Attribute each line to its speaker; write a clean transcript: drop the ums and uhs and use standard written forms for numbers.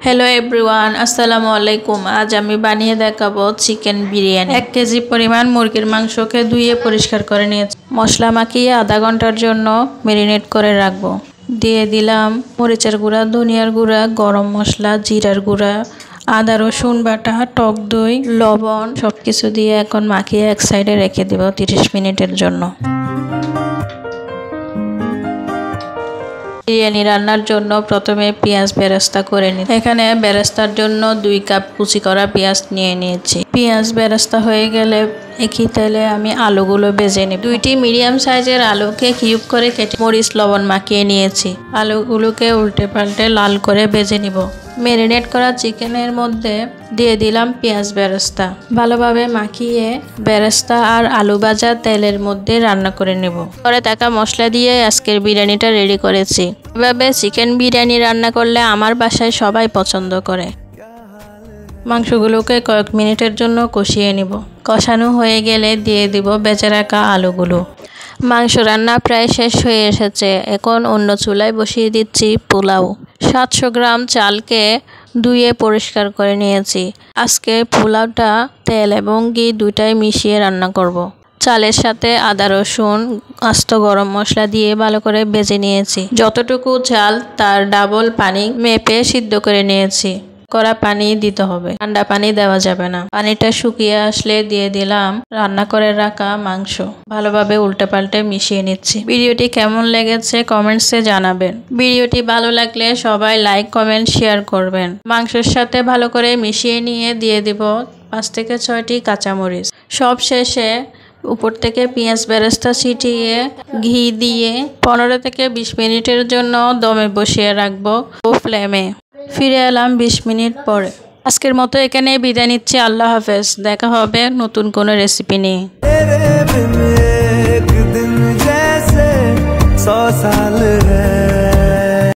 Speaker 1: Hello everyone, আসসালামু আলাইকুম। আজ আমি বানিয়ে দেখাবো চিকেন বিরিয়ানি। 1 কেজি পরিমাণ মুরগির মাংসকে ধুয়ে পরিষ্কার করে নিয়েছি। মশলা মাখিয়ে আধা ঘন্টার জন্য ম্যারিনেট করে রাখবো। দিয়ে দিলাম মরিচের গুঁড়া, ধনিয়ার গুঁড়া, গরম মশলা, জিরার গুঁড়া, আদা রসুন বাটা, টক দই, লবণ সবকিছু দিয়ে এখন মাখিয়ে এক সাইডে রেখে দেব 30 মিনিটের জন্য। বিরিয়ানি রান্নার জন্য প্রথমে পেঁয়াজ বেরেস্তা করে নিই। এখানে বেরেস্তার জন্য 2 কাপ কুচি করা পেঁয়াজ নিয়ে নিয়েছি। পেঁয়াজ বেরেস্তা হয়ে গেলে একই তেলে আমি আলুগুলো ভেজে নিই। 2টি মিডিয়াম সাইজের আলুকে কিউব করে কেটে মরিচ লবণ মাখিয়ে নিয়েছি। আলুগুলোকে উল্টে পাল্টে লাল করে ভেজে নিব। ম্যারিনেট করা চিকেনের মধ্যে দিয়ে দিলাম পেঁয়াজ বেরেস্তা। ভালোভাবে মাখিয়ে বেরেস্তা আর আলু ভাজা তেলের মধ্যে রান্না করে নেব। পরে থাকা মশলা দিয়ে আজকের বিরিয়ানিটা রেডি করেছি। এভাবে চিকেন বিরিয়ানি রান্না করলে আমার বাসায় সবাই পছন্দ করে। মাংসগুলোকে কয়েক মিনিটের জন্য কষিয়ে নিব। কষানো হয়ে গেলে দিয়ে দিব বেজে রাখা আলুগুলো। মাংস রান্না প্রায় শেষ হয়ে এসেছে। এখন অন্য চুলায় বসিয়ে দিচ্ছি পোলাও। 700 গ্রাম চালকে ধুয়ে পরিষ্কার করে নিয়েছি। আজকে পোলাওটা তেল এবং ঘি দুটাই মিশিয়ে রান্না করব। চালের সাথে আদা রসুন আস্ত গরম মশলা দিয়ে ভালো করে ভেজে নিয়েছি। যতটুকু চাল তার ডাবল পানি মেপে সিদ্ধ করে নিয়েছি। করা পানি দিতে হবে, ঠান্ডা পানি দেওয়া যাবে না। পানিটা শুকিয়ে আসলে দিয়ে দিলাম রান্না করে রাখা মাংস। ভালোভাবে উল্টে পাল্টে মিশিয়ে নিচ্ছি। ভিডিওটি কেমন লেগেছে কমেন্টসে জানাবেন। ভিডিওটি ভালো লাগলে সবাই লাইক কমেন্ট শেয়ার করবেন। মাংসের সাথে ভালো করে মিশিয়ে নিয়ে দিয়ে দিব 5 থেকে 6টি কাঁচামরিচ। সব শেষে উপর থেকে পেঁয়াজ বেরেস্তা ছিটিয়ে ঘি দিয়ে 15 থেকে 20 মিনিটের জন্য দমে বসিয়ে রাখবো লো ফ্লেমে। ফিরে এলাম 20 মিনিট পরে। আজকের মতো এখানে বিদায় নিচ্ছি। আল্লাহ হাফেজ। দেখা হবে নতুন কোনো রেসিপি নিয়ে।